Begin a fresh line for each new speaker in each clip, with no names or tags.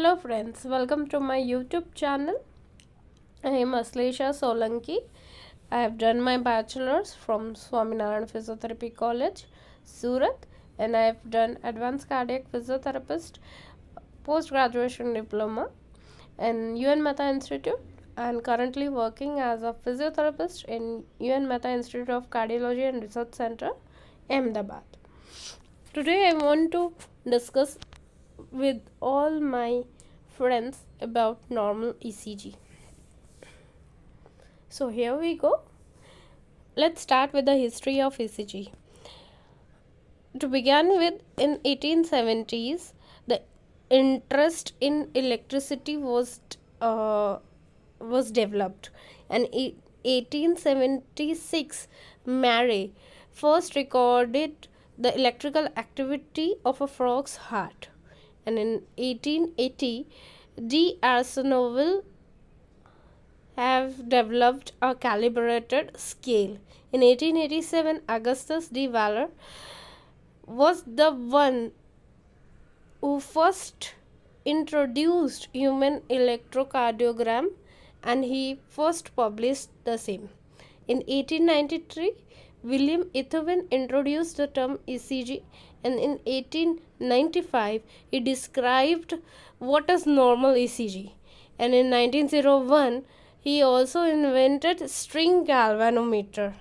Hello friends, welcome to my YouTube channel. I am Aslesha Solanki. I have done my bachelor's from Swaminarayan Physiotherapy College, Surat, and I have done advanced cardiac physiotherapist post-graduation diploma in UN Mehta Institute and currently working as a physiotherapist in UN Mehta Institute of Cardiology and Research Center, Ahmedabad. Today I want to discuss with all my friends about normal ECG. So here we go. Let's start with the history of ECG. To begin with, in 1870s, the interest in electricity was developed, and in 1876, Mary first recorded the electrical activity of a frog's heart, and in 1880, D. Arsenoville have developed a calibrated scale. In 1887, Augustus D. Waller was the one who first introduced human electrocardiogram, and he first published the same. In 1893, William Ethevin introduced the term ECG, and in 1895 he described what is normal ECG, and in 1901 he also invented string galvanometer,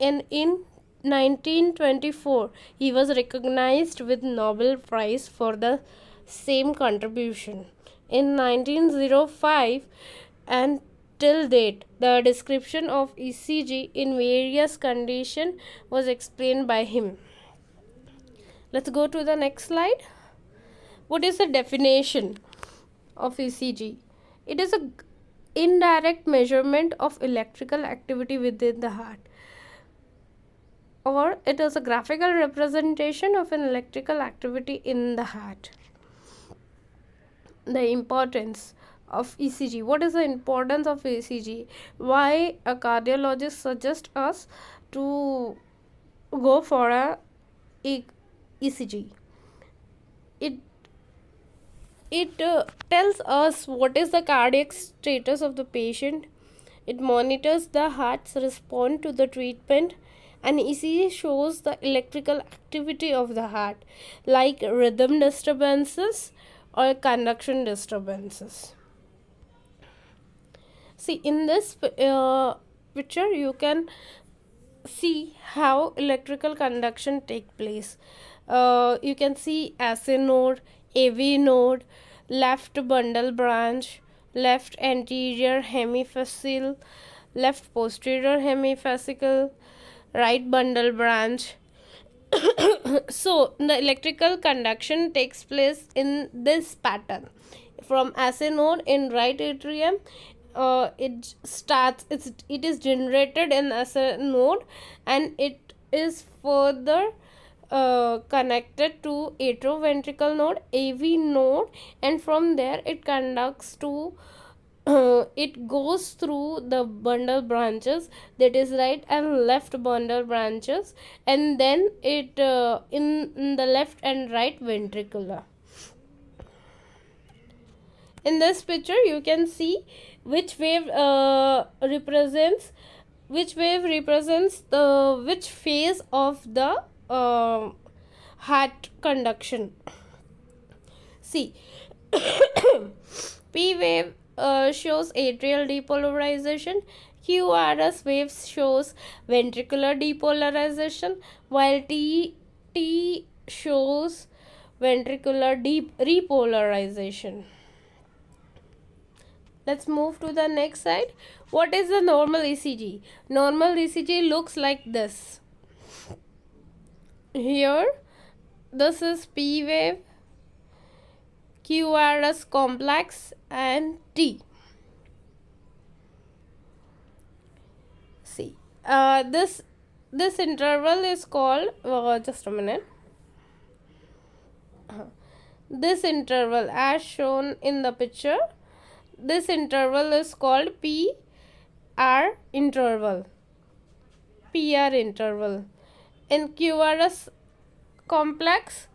and in 1924 he was recognized with Nobel Prize for the same contribution. In 1905 and till date, the description of ECG in various conditions was explained by him. Let's go to the next slide. What is the definition of ECG? It is an indirect measurement of electrical activity within the heart, or it is a graphical representation of an electrical activity in the heart. The importance of ECG. What is the importance of ECG? Why a cardiologist suggests us to go for a ECG? It tells us what is the cardiac status of the patient. It monitors the heart's response to the treatment, and ECG shows the electrical activity of the heart, like rhythm disturbances or conduction disturbances. See, in this picture you can see how electrical conduction take place. You can see SA node, AV node, left bundle branch, left anterior hemifascicle, left posterior hemifascicle, right bundle branch. So the electrical conduction takes place in this pattern. From SA node in right atrium, it is generated in SA node, and it is further connected to atrioventricle node, AV node, and from there it conducts to it goes through the bundle branches, that is right and left bundle branches, and then it in the left and right ventricular. In this picture you can see which wave represents which phase of the heart conduction. See, P wave shows atrial depolarization, QRS waves shows ventricular depolarization, while T shows ventricular repolarization. Let's move to the next slide. What is the normal ECG? Normal ECG looks like this. Here, this is P wave, QRS complex, and T. See, this interval is called just a minute. This interval, as shown in the picture, this interval is called PR interval. In QRS complex,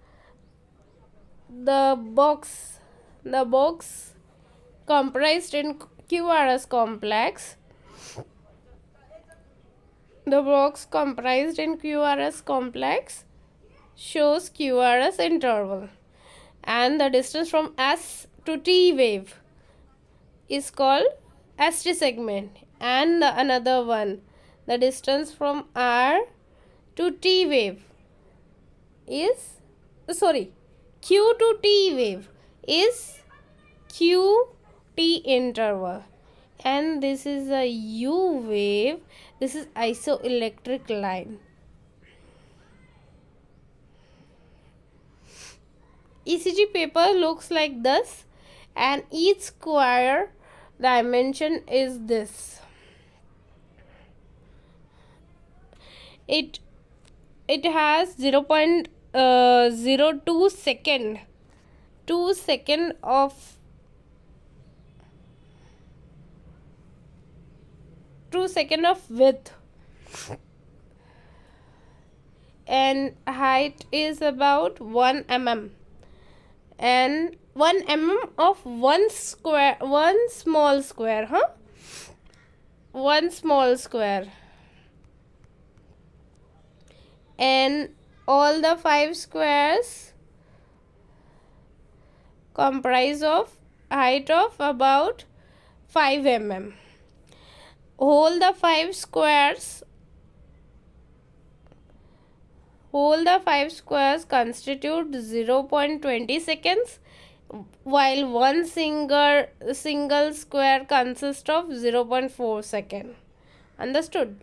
the box The box comprised in QRS complex. The box comprised in QRS complex shows QRS interval, and the distance from S to T wave is called ST segment, and the another one, the distance from R to T wave is Q to T wave is QT interval, and this is a U wave. This is isoelectric line. ECG paper looks like this, and each square dimension is this. It has 0.02 second, 2 second of 2 second of width, and height is about 1 mm, and 1 mm of one small square, one small square, and all the 5 squares comprise of height of about 5 mm. Hold the 5 squares constitute 0.20 seconds, while one single square consists of 0.4 second. Understood?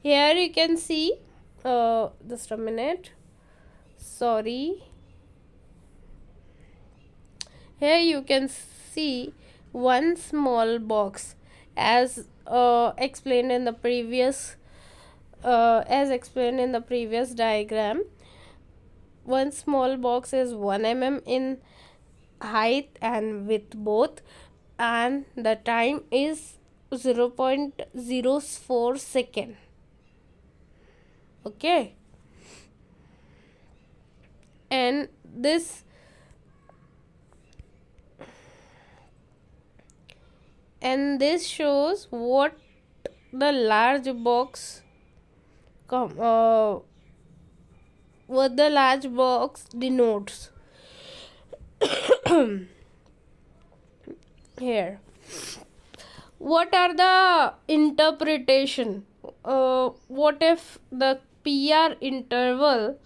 Here you can see, just a minute, sorry. Here you can see one small box as explained in the previous diagram. One small box is 1 mm in height and width both, and the time is 0.04 second. Okay, and this shows what the large box denotes. Here, what are the interpretation? What if the PR interval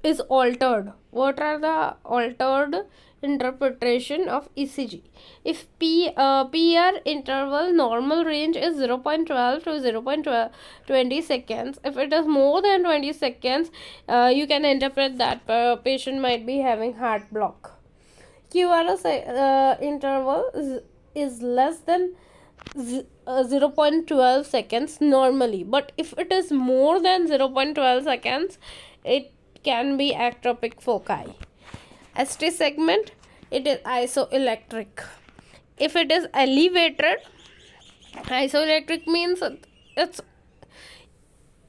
is altered? What are the altered interpretation of ECG? If PR interval normal range is 0.12 to 0.20 seconds, if it is more than 20 seconds, you can interpret that patient might be having heart block. QRS interval is less than 0.12 seconds normally, but if it is more than 0.12 seconds, it can be ectopic foci. ST segment, it is isoelectric. If it is elevated, isoelectric means it's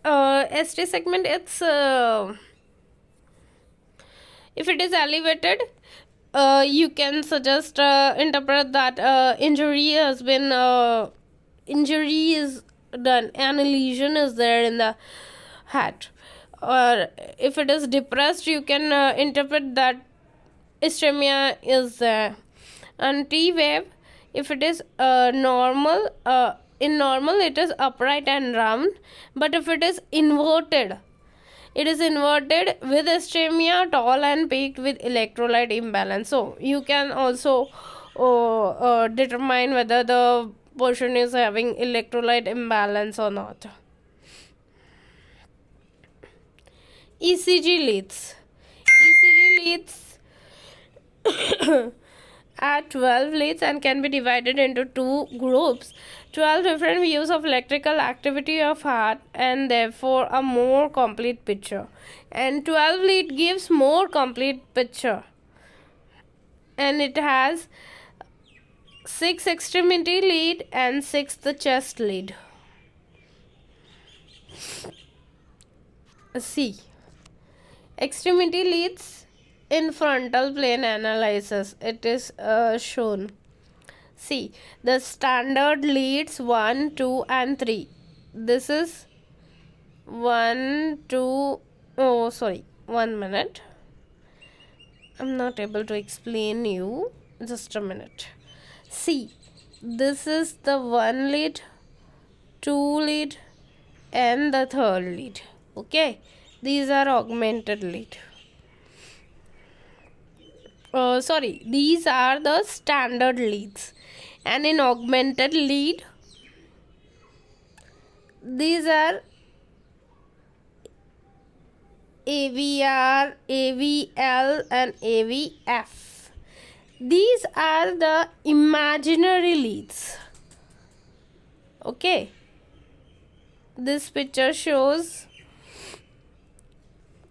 ST segment, it's if it is elevated, you can suggest interpret that injury is done and a lesion is there in the heart. Or if it is depressed, you can interpret that ischemia is there. And T wave, if it is normal, in normal it is upright and round, but if it is inverted, it is inverted with ischemia, tall and peaked with electrolyte imbalance. So you can also determine whether the person is having electrolyte imbalance or not. ECG leads are 12 leads and can be divided into 2 groups. 12 different views of electrical activity of heart, and therefore a more complete picture. And 12 lead gives more complete picture, and it has 6 extremity lead and 6 the chest lead. C. Extremity leads in frontal plane analysis. It is shown. C. The standard leads 1, 2, and 3. This is 1, 2. Oh, sorry. 1 minute. I'm not able to explain you. Just a minute. C. This is the 1 lead, 2 lead, and the 3rd lead. Okay. These are augmented lead. Sorry. These are the standard leads. And in augmented lead, these are AVR, AVL, and AVF. These are the imaginary leads. Okay. This picture shows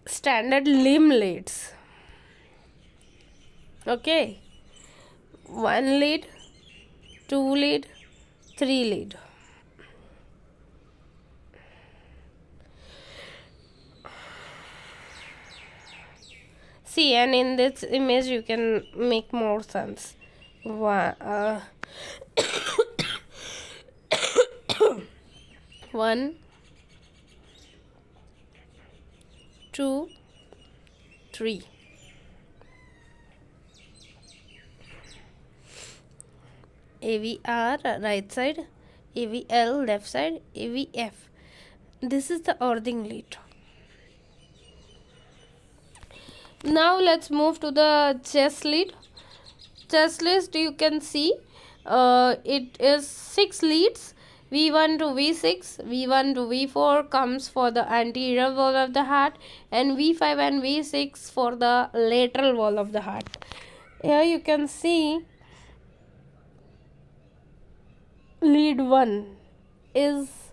standard limb leads. Okay. 1 lead, 2 lead, 3 lead. See, and in this image you can make more sense. One, 2, 3. AVR right side, AVL left side, AVF. This is the earthing lead. Now let's move to the chest lead. Chest lead, you can see it is 6 leads. V1 to V6, V1 to V4 comes for the anterior wall of the heart, and V5 and V6 for the lateral wall of the heart. Here you can see lead 1 is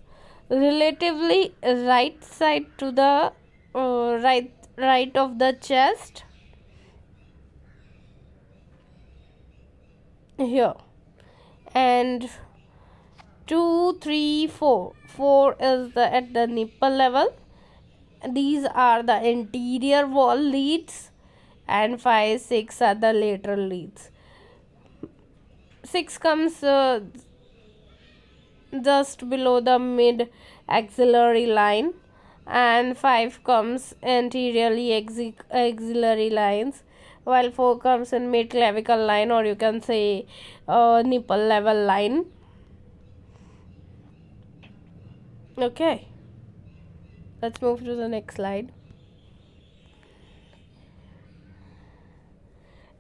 relatively right side to the right of the chest here, and 2, 3, 4. 4 is at the nipple level. These are the anterior wall leads, and 5, 6 are the lateral leads. 6 comes just below the mid axillary line, and 5 comes anteriorly axillary lines, while 4 comes in mid clavicle line, or you can say nipple level line. Okay, let's move to the next slide.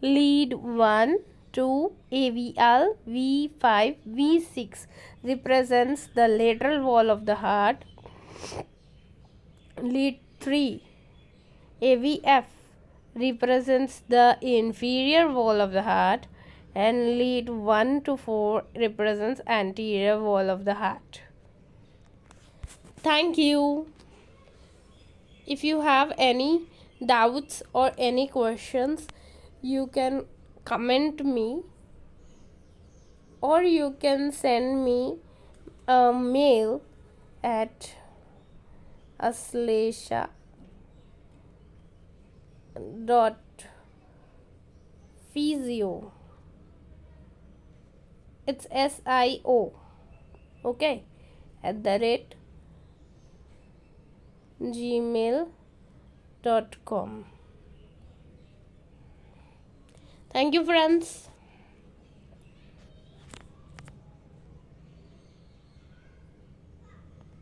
Lead 1, 2, AVL, V5, V6 represents the lateral wall of the heart. Lead 3, AVF represents the inferior wall of the heart, and lead 1 to 4 represents anterior wall of the heart. Thank you. If you have any doubts or any questions, you can comment me, or you can send me a mail at aslesha.physio. It's SIO. Okay, at the rate gmail.com. Thank you, friends.